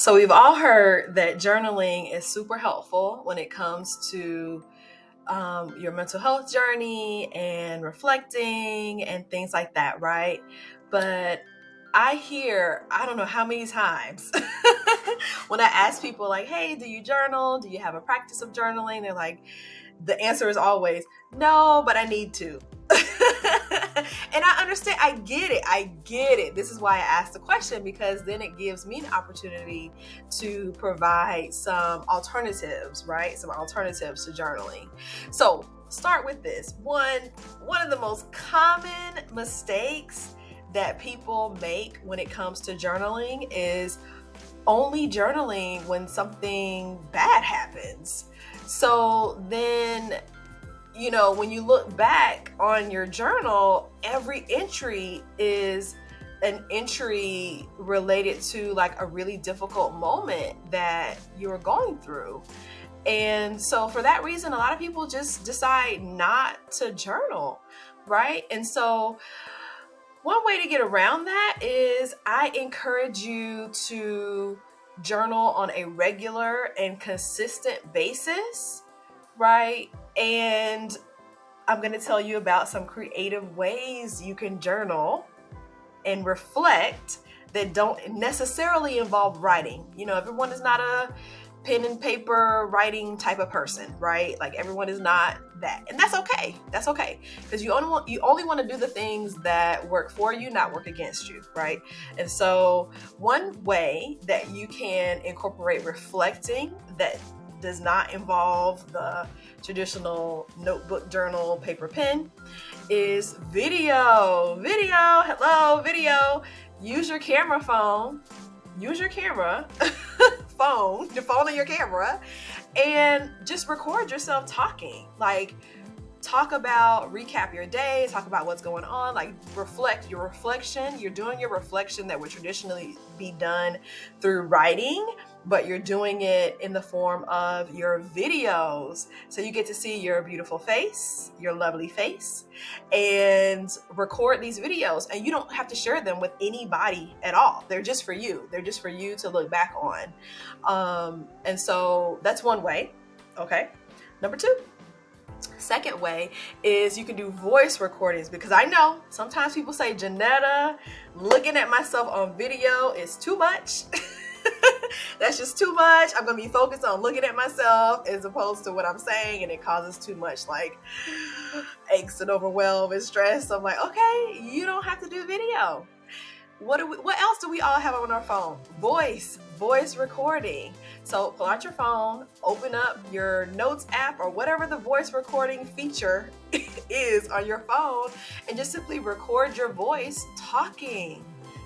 So we've all heard that journaling is super helpful when it comes to your mental health journey and reflecting and things like that, right? But I hear, I don't know how many times when I ask people, like, hey, do you journal? Do you have a practice of journaling? They're like, the answer is always no, but I need to. And I understand. I get it. I get it. This is why I asked the question, because then it gives me an opportunity to provide some alternatives, right? Some alternatives to journaling. So start with this. One of the most common mistakes that people make when it comes to journaling is only journaling when something bad happens. So then, when you look back on your journal, every entry is an entry related to like a really difficult moment that you're going through. And so for that reason, a lot of people just decide not to journal, right? And so one way to get around that is I encourage you to journal on a regular and consistent basis, right? And I'm going to tell you about some creative ways you can journal and reflect that don't necessarily involve writing. Everyone is not a pen and paper writing type of person, right? Like everyone is not that. And that's okay. That's okay. Because you only want to do the things that work for you, not work against you, right? And so one way that you can incorporate reflecting that does not involve the traditional notebook, journal, paper, pen is video. Hello, video. Use your camera phone. Use your camera phone, your phone and your camera, and just record yourself talking. Like, recap your day, talk about what's going on, like reflect your reflection. You're doing your reflection that would traditionally be done through writing, but you're doing it in the form of your videos. So you get to see your beautiful face, your lovely face, and record these videos. And you don't have to share them with anybody at all. They're just for you. They're just for you to look back on. And so that's one way. Okay. Number two. Second way is you can do voice recordings, because I know sometimes people say, Jeanetta, looking at myself on video is too much. That's just too much. I'm going to be focused on looking at myself as opposed to what I'm saying, and it causes too much like angst and overwhelm and stress. So I'm like, okay, you don't have to do video. What else do we all have on our phone? Voice recording. So pull out your phone, open up your notes app or whatever the voice recording feature is on your phone, and just simply record your voice talking.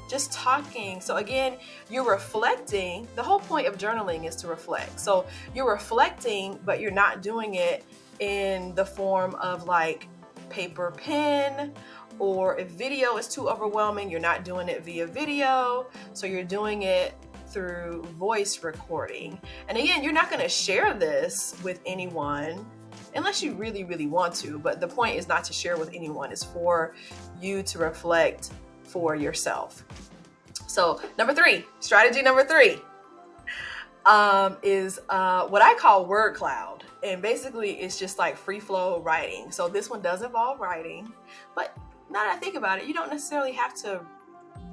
Just talking. So again, you're reflecting. The whole point of journaling is to reflect. So you're reflecting, but you're not doing it in the form of like paper, pen, or if video is too overwhelming, you're not doing it via video. So you're doing it through voice recording. And again, you're not going to share this with anyone unless you really, really want to. But the point is not to share with anyone. It's for you to reflect for yourself. So strategy number three is what I call word cloud. And basically it's just like free flow writing. So this one does involve writing, but now that I think about it, you don't necessarily have to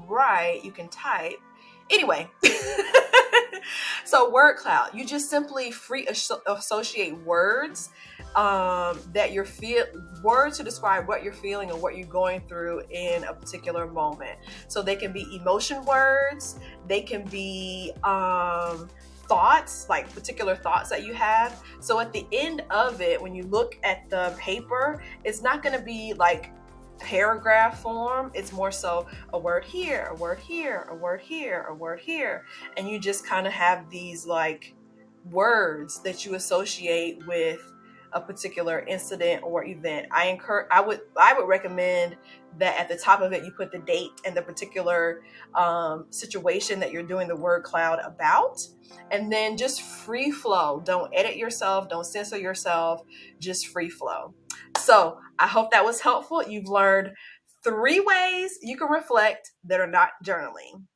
write, you can type. Anyway, so word cloud, you just simply free associate words words to describe what you're feeling or what you're going through in a particular moment. So they can be emotion words, they can be thoughts, like particular thoughts that you have. So at the end of it, when you look at the paper, it's not going to be like paragraph form. It's more so a word here, a word here, a word here, a word here. And you just kind of have these like words that you associate with a particular incident or event. I would recommend that at the top of it, you put the date and the particular situation that you're doing the word cloud about, and then just free flow. Don't edit yourself. Don't censor yourself. Just free flow. So I hope that was helpful. You've learned 3 ways you can reflect that are not journaling.